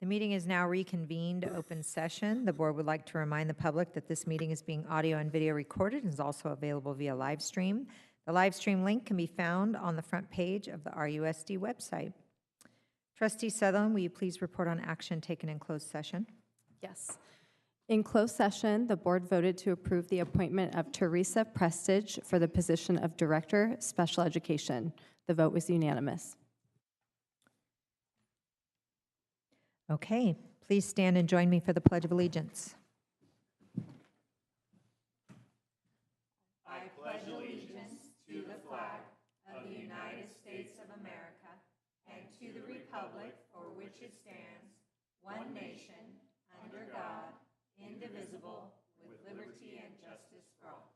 meeting is now reconvened, open session. The board would like to remind the public that this meeting is being audio and video recorded and is also available via live stream. The live stream link can be found on the front page of the RUSD website. Trustee Sutherland, will you please report on action taken in closed session? Yes. In closed session, the board voted to approve the appointment of Teresa Prestige for the position of Director, Special Education. The vote was unanimous. Okay, please stand and join me for the Pledge of Allegiance. I pledge allegiance to the flag of the United States of America and to the republic for which it stands, one nation, under God, indivisible, with liberty and justice for all.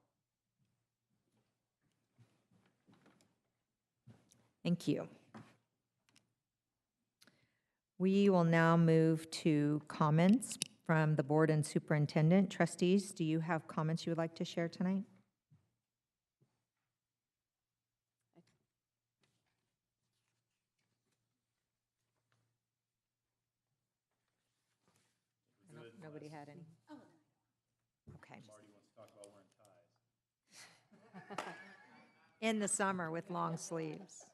Thank you. We will now move to comments from the board and superintendent. Trustees, do you have comments you would like to share tonight? Nobody had any? Oh. Okay. Marty wants to talk about wearing ties. In the summer with long sleeves.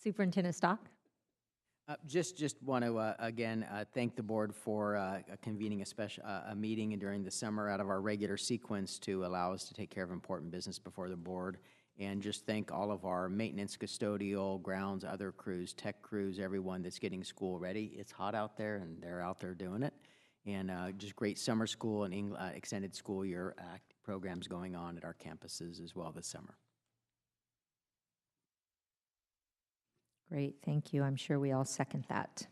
Superintendent Stock? Just want to again thank the board for convening a meeting during the summer out of our regular sequence to allow us to take care of important business before the board, and just thank all of our maintenance, custodial, grounds, other crews, tech crews, everyone that's getting school ready. It's hot out there, and they're out there doing it, and just great summer school and extended school year programs going on at our campuses as well this summer. Great, thank you. I'm sure we all second that.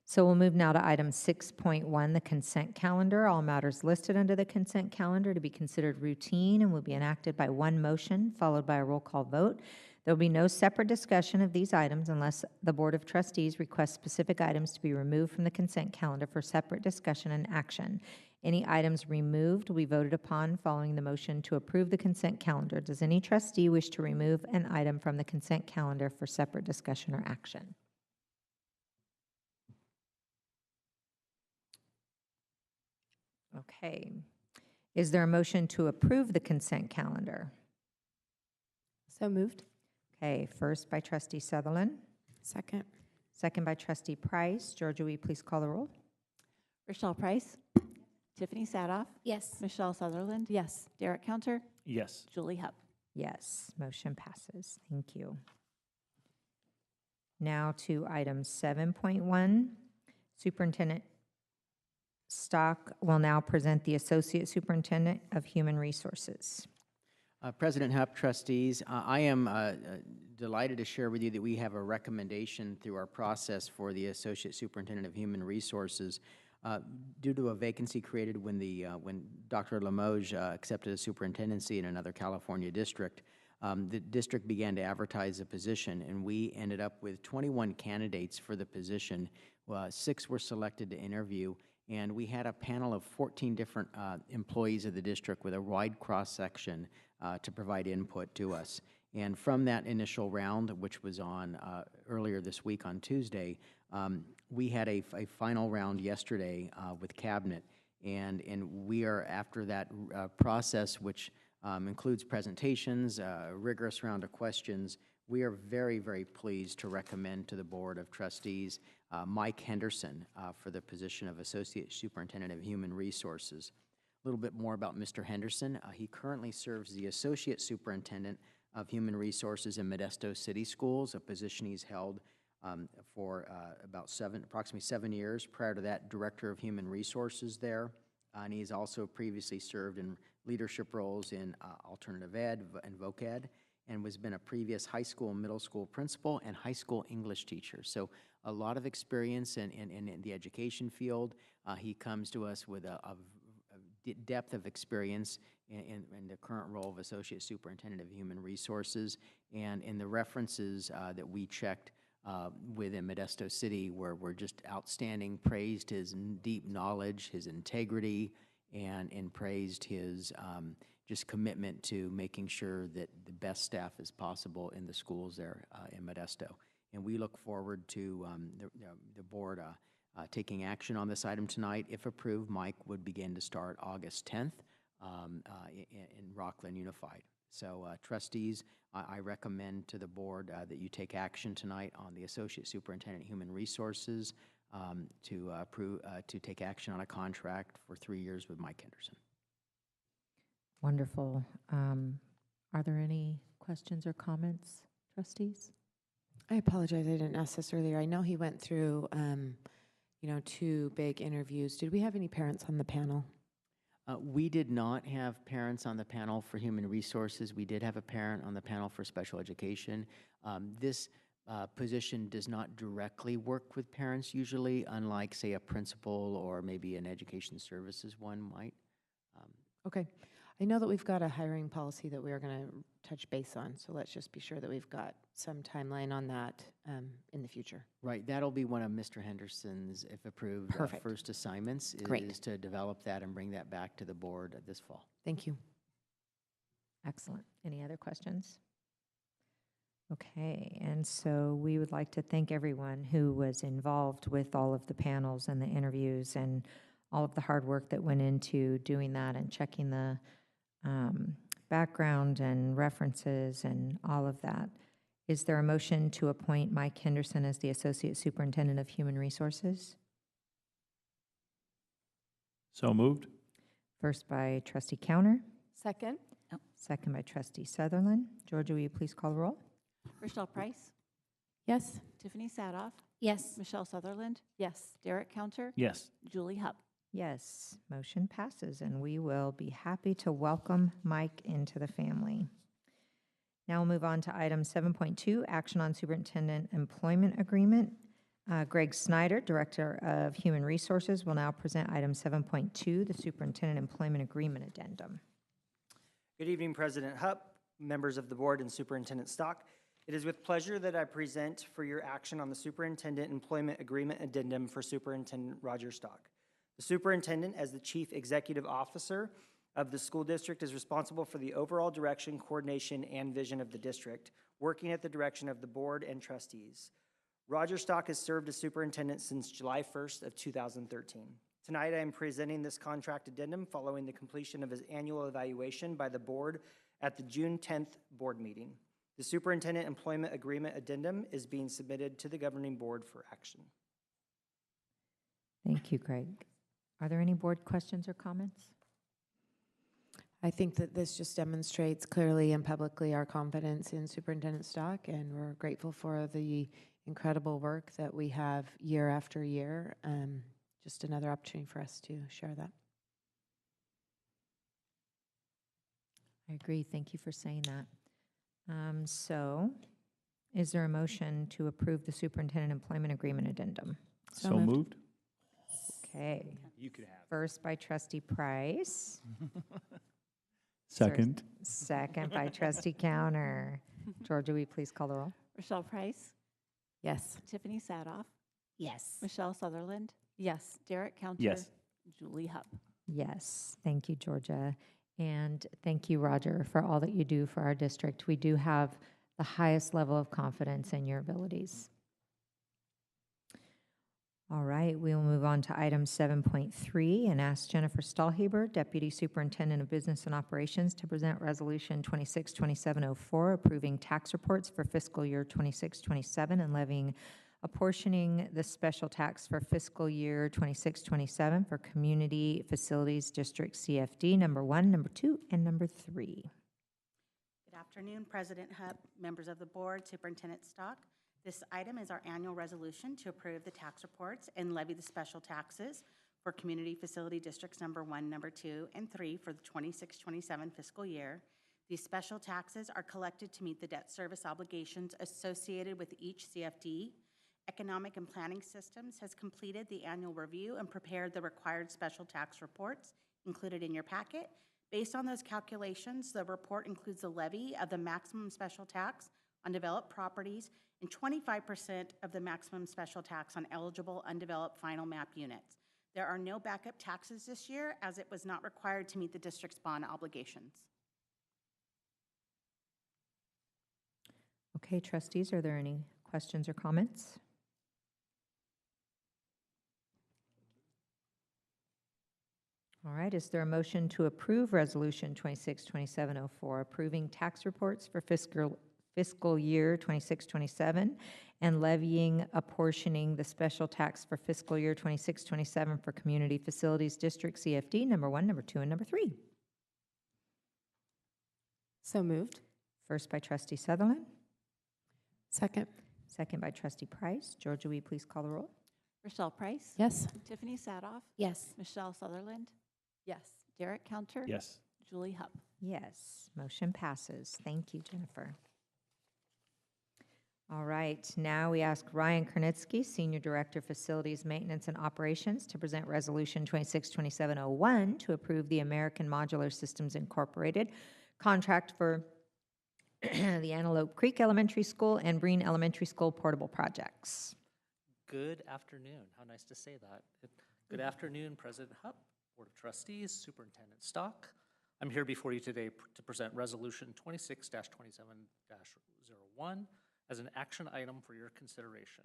So we'll move now to item 6.1, the consent calendar. All matters listed under the consent calendar to be considered routine and will be enacted by one motion followed by a roll call vote. There will be no separate discussion of these items unless the Board of Trustees requests specific items to be removed from the consent calendar for separate discussion and action. Any items removed will be voted upon following the motion to approve the consent calendar. Does any trustee wish to remove an item from the consent calendar for separate discussion or action? Okay. Is there a motion to approve the consent calendar? So moved. Okay, first by Trustee Sutherland. Second. Second by Trustee Price. Georgia, will you please call the roll? Rochelle Price. Tiffany Sadoff. Yes. Michelle Sutherland. Yes. Derek Counter. Yes. Julie Hupp. Yes, motion passes. Thank you. Now to item 7.1. Superintendent Stock will now present the Associate Superintendent of Human Resources. President Hupp, trustees, I am delighted to share with you that we have a recommendation through our process for the Associate Superintendent of Human Resources. Due to a vacancy created when Dr. Limoges accepted a superintendency in another California district, the district began to advertise the position, and we ended up with 21 candidates for the position. 6 were selected to interview, and we had a panel of 14 different employees of the district with a wide cross-section to provide input to us. And from that initial round, which was on earlier this week on Tuesday, we had a final round yesterday with Cabinet, and we are after that process, which includes presentations, a rigorous round of questions. We are very, very pleased to recommend to the Board of Trustees Mike Henderson for the position of Associate Superintendent of Human Resources. A little bit more about Mr. Henderson. He currently serves the Associate Superintendent of Human Resources in Modesto City Schools, a position he's held for approximately 7 years. Prior to that, Director of Human Resources there. And he's also previously served in leadership roles in alternative ed and voc ed, and has been a previous high school and middle school principal and high school English teacher. So a lot of experience in the education field. He comes to us with a depth of experience in the current role of Associate Superintendent of Human Resources, and in the references that we checked within Modesto City were just outstanding, praised his deep knowledge, his integrity, and praised his just commitment to making sure that the best staff as possible in the schools there in Modesto. And we look forward to the board taking action on this item tonight. If approved, Mike would begin to start August 10th in Rocklin Unified. So trustees, I recommend to the board that you take action tonight on the Associate Superintendent Human Resources to take action on a contract for 3 years with Mike Henderson. Wonderful. Are there any questions or comments, trustees? I apologize, I didn't ask this earlier. I know he went through, 2 big interviews. Did we have any parents on the panel? We did not have parents on the panel for human resources. We did have a parent on the panel for special education. This position does not directly work with parents usually, unlike, say, a principal or maybe an education services one might. Okay. I know that we've got a hiring policy that we are going to touch base on, so let's just be sure that we've got some timeline on that in the future. Right, that'll be one of Mr. Henderson's, if approved, Perfect. first assignments Great. is to develop that and bring that back to the board this fall. Thank you. Excellent. Any other questions? Okay, and so we would like to thank everyone who was involved with all of the panels and the interviews and all of the hard work that went into doing that and checking the background and references and all of that. Is there a motion to appoint Mike Henderson as the Associate Superintendent of Human Resources? So moved. First by Trustee Counter, Second? second by Trustee Sutherland. Georgia, will you please call the roll? Rochelle Price, Yes. Tiffany Sadoff, Yes. Michelle Sutherland, Yes. Derek Counter, Yes. Julie Hupp. Yes, motion passes, and we will be happy to welcome Mike into the family. Now we'll move on to item 7.2, action on superintendent employment agreement. Greg Snyder, Director of Human Resources, will now present item 7.2, the superintendent employment agreement addendum. Good evening, President Hupp, members of the board, and Superintendent Stock. It is with pleasure that I present for your action on the Superintendent Employment Agreement Addendum for Superintendent Roger Stock. The superintendent, as the chief executive officer of the school district, is responsible for the overall direction, coordination, and vision of the district, working at the direction of the board and trustees. Roger Stock has served as superintendent since July 1st of 2013. Tonight, I am presenting this contract addendum following the completion of his annual evaluation by the board at the June 10th board meeting. The Superintendent Employment Agreement Addendum is being submitted to the governing board for action. Thank you, Greg. Are there any board questions or comments? I think that this just demonstrates clearly and publicly our confidence in Superintendent Stock, and we're grateful for the incredible work that we have year after year. Just another opportunity for us to share that. I agree. Thank you for saying that. So, is there a motion to approve the superintendent employment agreement addendum? So moved. Okay. You could have. First by Trustee Price. Second. Second by Trustee Counter. Georgia, will you please call the roll? Rochelle Price, Yes. Tiffany Sadoff, Yes. Michelle Sutherland, Yes. Derek Counter. Yes. Julie Hupp. Yes. Thank you, Georgia. And thank you, Roger, for all that you do for our district. We do have the highest level of confidence in your abilities. All right, we will move on to item 7.3 and ask Jennifer Stahlheber, Deputy Superintendent of Business and Operations, to present Resolution 262704, approving tax reports for fiscal year 2627 and levying apportioning the special tax for fiscal year 2627 for Community Facilities District CFD number 1, number 2, and number 3. Good afternoon, President Hupp, members of the board, Superintendent Stock. This item is our annual resolution to approve the tax reports and levy the special taxes for Community Facility Districts number 1, number 2, and 3 for the 26-27 fiscal year. These special taxes are collected to meet the debt service obligations associated with each CFD. Economic and Planning Systems has completed the annual review and prepared the required special tax reports included in your packet. Based on those calculations, the report includes the levy of the maximum special tax on developed properties and 25% of the maximum special tax on eligible undeveloped final map units. There are no backup taxes this year, as it was not required to meet the district's bond obligations. Okay, trustees, are there any questions or comments? All right, is there a motion to approve Resolution 262704, approving tax reports for fiscal year 2627 and levying apportioning the special tax for fiscal year 2627 for Community Facilities District CFD number 1, number 2, and number 3? So moved. First by trustee Sutherland, Second. second by trustee Price. Georgia, will you please call the roll? Rochelle Price. Yes. Tiffany Sadoff. Yes. Michelle Sutherland. Yes. Derek Counter. Yes. Julie Hupp. Yes, motion passes. Thank you, Jennifer. All right, now we ask Ryan Kernitsky, Senior Director, Facilities Maintenance and Operations, to present Resolution 262701 to approve the American Modular Systems Incorporated contract for the Antelope Creek Elementary School and Breen Elementary School portable projects. Good afternoon. How nice to say that. Good afternoon, President Hupp, Board of Trustees, Superintendent Stock. I'm here before you today to present Resolution 26-27-01 as an action item for your consideration.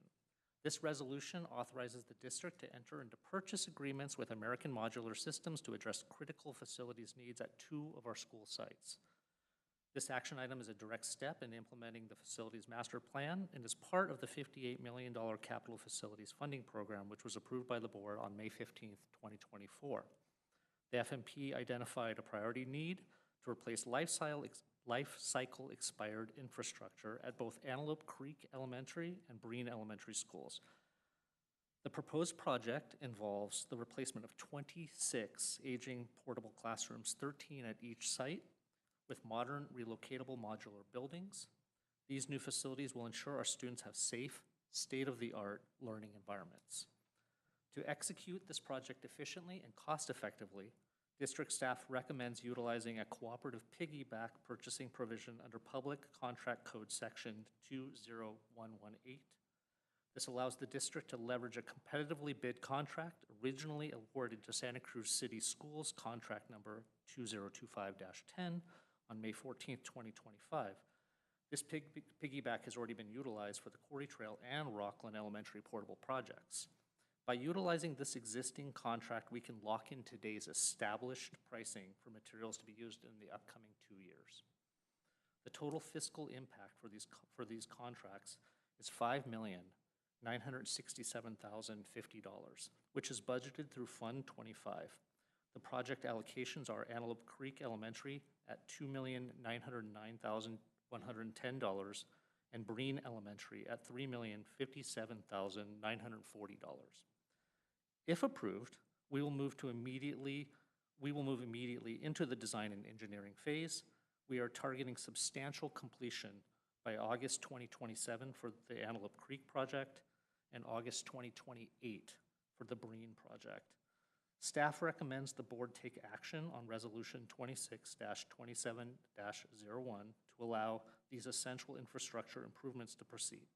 This resolution authorizes the district to enter into purchase agreements with American Modular Systems to address critical facilities needs at 2 of our school sites. This action item is a direct step in implementing the facilities master plan and is part of the $58 million capital facilities funding program, which was approved by the board on May 15th, 2024. The FMP identified a priority need to replace life cycle expired infrastructure at both Antelope Creek Elementary and Breen Elementary schools. The proposed project involves the replacement of 26 aging portable classrooms, 13 at each site, with modern relocatable modular buildings. These new facilities will ensure our students have safe, state-of-the-art learning environments. To execute this project efficiently and cost-effectively, district staff recommends utilizing a cooperative piggyback purchasing provision under Public Contract Code Section 20118. This allows the district to leverage a competitively bid contract originally awarded to Santa Cruz City Schools, contract number 2025-10, on May 14th, 2025. This piggyback has already been utilized for the Quarry Trail and Rocklin Elementary portable projects. By utilizing this existing contract, we can lock in today's established pricing for materials to be used in the upcoming 2 years. The total fiscal impact for these contracts is $5,967,050, which is budgeted through Fund 25. The project allocations are Antelope Creek Elementary at $2,909,110 and Breen Elementary at $3,057,940. If approved, we will move immediately into the design and engineering phase. We are targeting substantial completion by August 2027 for the Antelope Creek project and August 2028 for the Breen project. Staff recommends the board take action on Resolution 26-27-01 to allow these essential infrastructure improvements to proceed.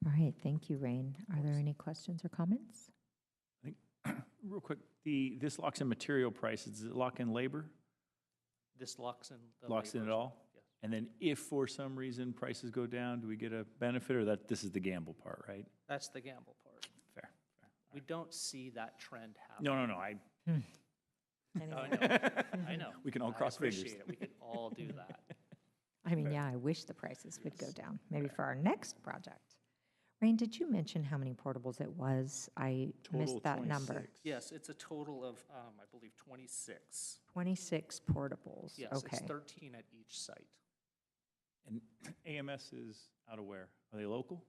All right, thank you, Rain. Are there any questions or comments? I think, real quick, this locks in material prices. Does it lock in labor? This locks in the Locks in labor it as all? well. Yes. And then if for some reason prices go down, do we get a benefit, or this is the gamble part, right? That's the gamble part. Fair. We don't see that trend happen. No. I know. We can all cross fingers. I appreciate it. We can all do that. I mean, yeah, I wish the prices would go down, maybe for our next project. Rain, did you mention how many portables it was? I missed that number. Yes, it's a total of, I believe, 26. 26 portables, Yes, okay. it's 13 at each site. And AMS is out of where? Are they local?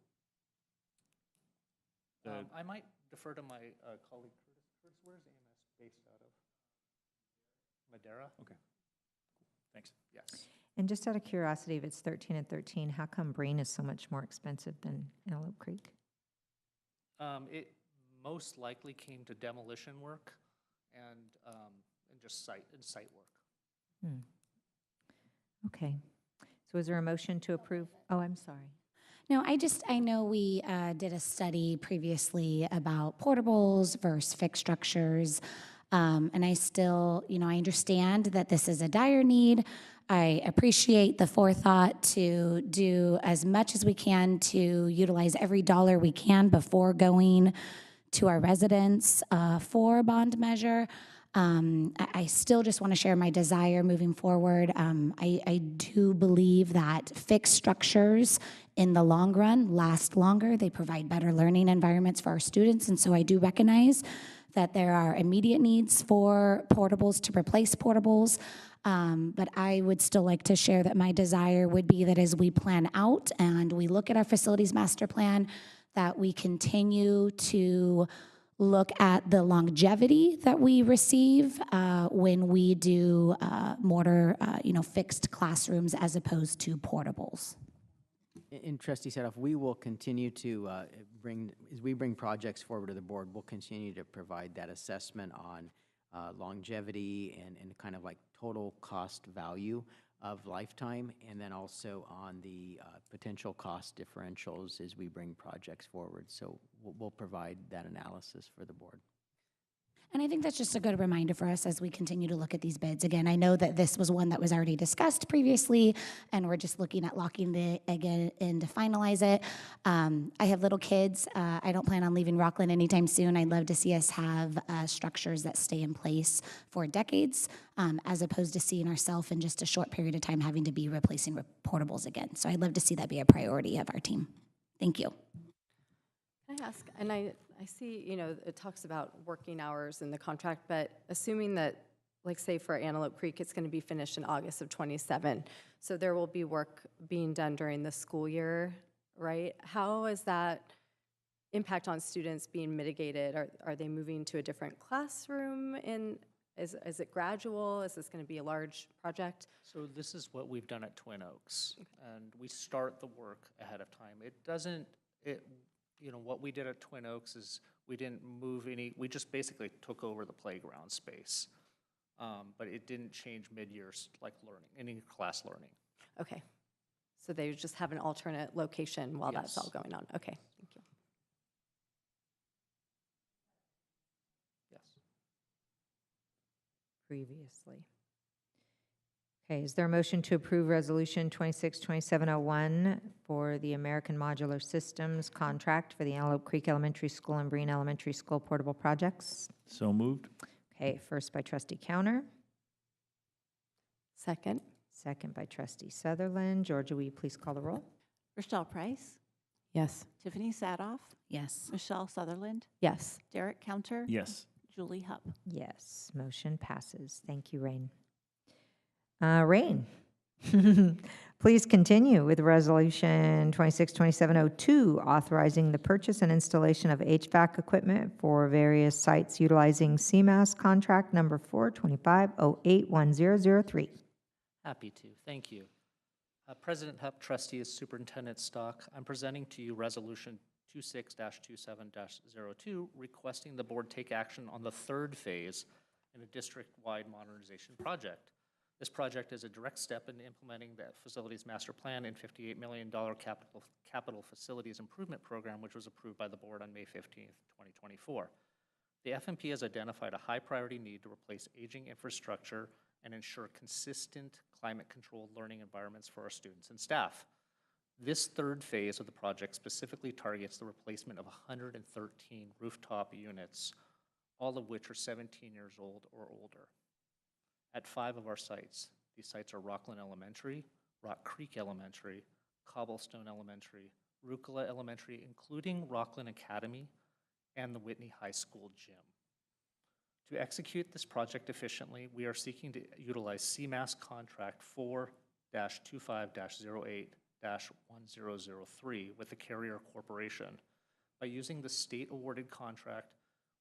I might defer to my colleague Curtis. Curtis, where's AMS based out of? Madera? Okay. Thanks. Yes. And just out of curiosity, if it's 13 and 13, how come Breen is so much more expensive than Antelope Creek? It most likely came to demolition work and just site work. Okay. So is there a motion to approve? Oh, I'm sorry. No, I know we did a study previously about portables versus fixed structures. And I still, I understand that this is a dire need. I appreciate the forethought to do as much as we can to utilize every dollar we can before going to our residents for a bond measure. I still just want to share my desire moving forward. I do believe that fixed structures in the long run last longer. They provide better learning environments for our students. And so I do recognize that there are immediate needs for portables to replace portables. But I would still like to share that my desire would be that as we plan out and we look at our facilities master plan, that we continue to look at the longevity that we receive when we do mortar, fixed classrooms as opposed to portables. And Trustee Sadoff, we will continue to as we bring projects forward to the board, we'll continue to provide that assessment on longevity and kind of like total cost value of lifetime, and then also on the potential cost differentials as we bring projects forward. So we'll provide that analysis for the board. And I think that's just a good reminder for us as we continue to look at these bids. Again, I know that this was one that was already discussed previously, and we're just looking at locking the again in to finalize it. I have little kids. I don't plan on leaving Rocklin anytime soon. I'd love to see us have structures that stay in place for decades, as opposed to seeing ourselves in just a short period of time having to be replacing portables again. So I'd love to see that be a priority of our team. Thank you. Can I ask, and I see, it talks about working hours in the contract, but assuming that, like say for Antelope Creek, it's going to be finished in August of '27, so there will be work being done during the school year, right? How is that impact on students being mitigated? Are they moving to a different classroom? Is it gradual? Is this going to be a large project? So this is what we've done at Twin Oaks, and we start the work ahead of time. What we did at Twin Oaks is we didn't move we just basically took over the playground space. But it didn't change mid-years like any class learning. Okay. So they just have an alternate location while that's all going on. Okay, thank you. Yes. Previously. Okay, is there a motion to approve Resolution 262701 for the American Modular Systems contract for the Antelope Creek Elementary School and Breen Elementary School portable projects? So moved. Okay, first by Trustee Counter, Second. second by Trustee Sutherland. Georgia, will you please call the roll? Rochelle Price, Yes. Tiffany Sadoff, Yes. Michelle Sutherland, Yes. Derek Counter, Yes. Julie Hupp. Yes, motion passes. Thank you, Rain. Rain, please continue with Resolution 262702, authorizing the purchase and installation of HVAC equipment for various sites utilizing CMAS contract number 425081003. Happy to. Thank you. President Hupp, Trustees, Superintendent Stock, I'm presenting to you Resolution 26-27-02, requesting the board take action on the third phase in a district-wide modernization project. This project is a direct step in implementing the Facilities Master Plan and $58 million capital facilities improvement program, which was approved by the board on May 15, 2024. The FMP has identified a high priority need to replace aging infrastructure and ensure consistent climate-controlled learning environments for our students and staff. This third phase of the project specifically targets the replacement of 113 rooftop units, all of which are 17 years old or older. At 5 of our sites. These sites are Rocklin Elementary, Rock Creek Elementary, Cobblestone Elementary, Rucola Elementary, including Rocklin Academy, and the Whitney High School gym. To execute this project efficiently, we are seeking to utilize CMAS contract 4-25-08-1003 with the Carrier Corporation. By using the state-awarded contract,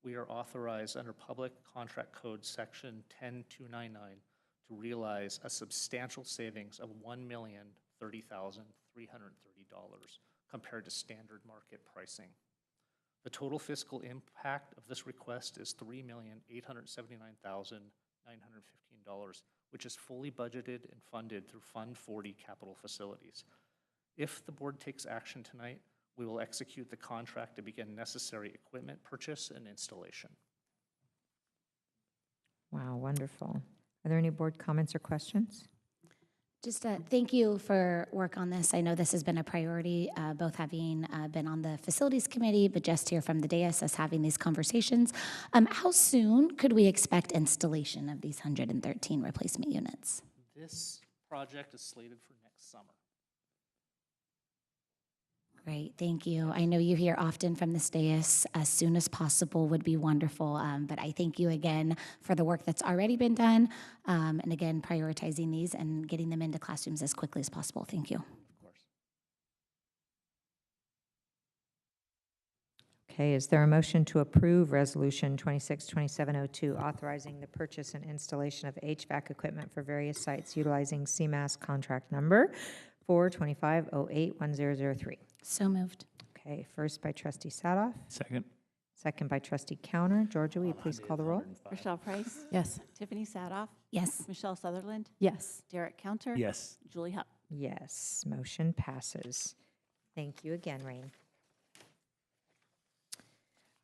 we are authorized under Public Contract Code Section 10299 to realize a substantial savings of $1,030,330 compared to standard market pricing. The total fiscal impact of this request is $3,879,915, which is fully budgeted and funded through Fund 40 Capital Facilities. If the board takes action tonight, we will execute the contract to begin necessary equipment purchase and installation. Wow, wonderful. Are there any board comments or questions? Just thank you for work on this. I know this has been a priority, both having been on the facilities committee, but just here from the dais, us having these conversations. How soon could we expect installation of these 113 replacement units? This project is slated for next summer. Great, thank you. I know you hear often from this dais, as soon as possible would be wonderful, but I thank you again for the work that's already been done, and again, prioritizing these and getting them into classrooms as quickly as possible. Thank you. Of course. Okay, is there a motion to approve Resolution 262702, authorizing the purchase and installation of HVAC equipment for various sites utilizing CMAS contract number 425081003? So moved. Okay, first by trustee Sadoff, Second. second by trustee Counter. Georgia, will you please call the roll? Rochelle Price, Yes. Tiffany Sadoff, Yes. Michelle Sutherland, Yes. Derek Counter. Yes. Julie Hupp. Yes, motion passes. Thank you again, Rain.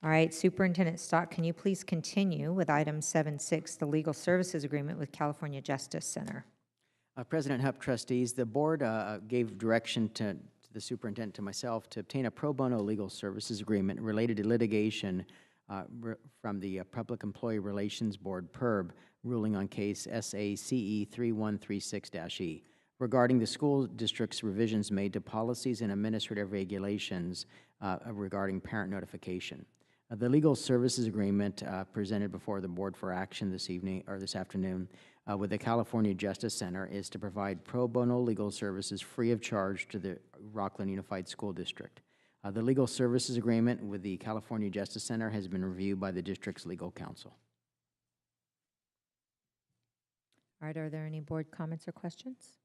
All right, Superintendent Stock, can you please continue with item 7.6, the legal services agreement with California Justice Center? President Hupp, trustees, the board gave direction to the superintendent, to myself, to obtain a pro bono legal services agreement related to litigation from the Public Employee Relations Board, PERB, ruling on case SACE 3136-E regarding the school district's revisions made to policies and administrative regulations regarding parent notification. The legal services agreement presented before the board for action this evening or this afternoon with the California Justice Center is to provide pro bono legal services free of charge to the Rocklin Unified School District. The legal services agreement with the California Justice Center has been reviewed by the district's legal counsel. All right, are there any board comments or questions?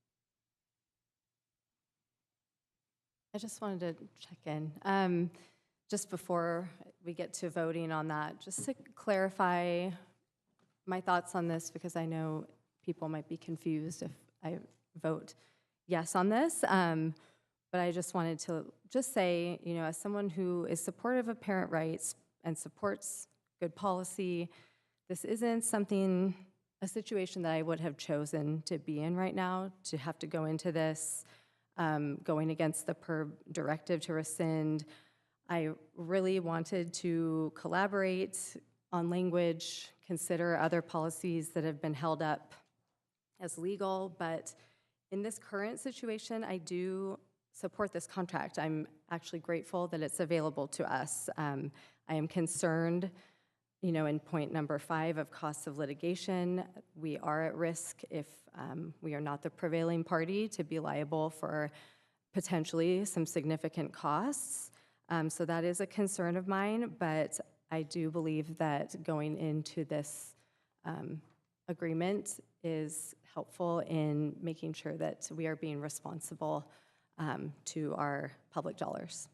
I just wanted to check in. Just before we get to voting on that, just to clarify my thoughts on this, because I know people might be confused if I vote yes on this. But I just wanted to just say, you know, as someone who is supportive of parent rights and supports good policy, this isn't a situation that I would have chosen to be in right now, to have to go into this, going against the PERB directive to rescind. I really wanted to collaborate on language, consider other policies that have been held up as legal, but in this current situation, I do support this contract. I'm actually grateful that it's available to us. I am concerned, you know, in point number 5 of costs of litigation, we are at risk if we are not the prevailing party to be liable for potentially some significant costs. So that is a concern of mine, but I do believe that going into this agreement is helpful in making sure that we are being responsible to our public dollars.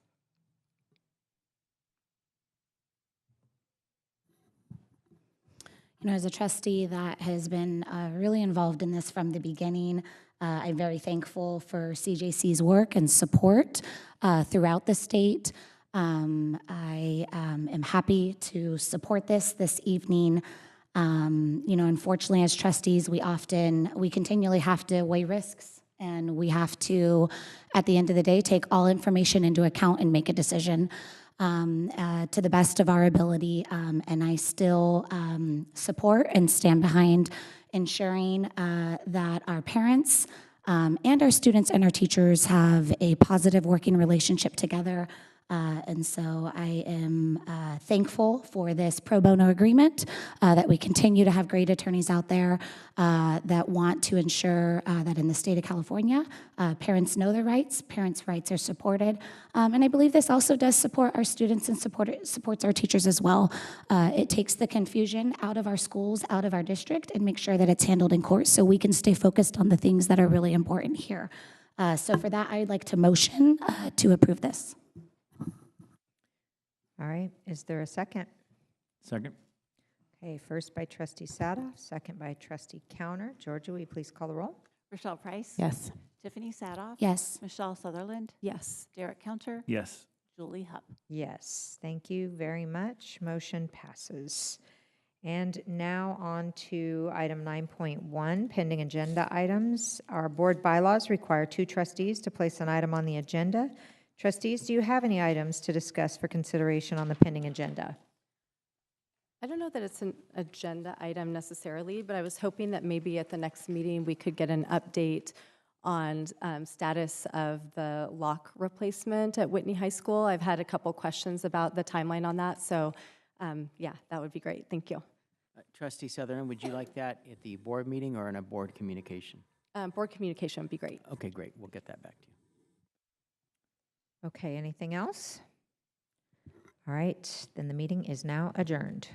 You know, as a trustee that has been really involved in this from the beginning, I'm very thankful for CJC's work and support throughout the state. I am happy to support this evening. You know, unfortunately, as trustees, we continually have to weigh risks, and we have to, at the end of the day, take all information into account and make a decision to the best of our ability. And I still support and stand behind ensuring that our parents and our students and our teachers have a positive working relationship together. And so I am thankful for this pro bono agreement, that we continue to have great attorneys out there that want to ensure that in the state of California, parents know their rights, parents' rights are supported. And I believe this also does support our students and supports our teachers as well. It takes the confusion out of our schools, out of our district, and make sure that it's handled in court so we can stay focused on the things that are really important here. So for that, I'd like to motion to approve this. All right, is there a second? Second. Okay, first by trustee Sadoff, second by trustee Counter. Georgia, will you please call the roll? Rochelle Price. Yes. Tiffany Sadoff. Yes. Michelle Sutherland, Yes. Derek Counter. Yes. Julie Hupp. Yes, thank you very much. Motion passes. And now on to item 9.1, pending agenda items. Our board bylaws require 2 trustees to place an item on the agenda. Trustees, do you have any items to discuss for consideration on the pending agenda? I don't know that it's an agenda item necessarily, but I was hoping that maybe at the next meeting, we could get an update on status of the lock replacement at Whitney High School. I've had a couple questions about the timeline on that, so yeah, that would be great. Thank you. Trustee Sutherland, would you like that at the board meeting or in a board communication? Board communication would be great. Okay, great. We'll get that back to you. Okay, anything else? All right, then the meeting is now adjourned.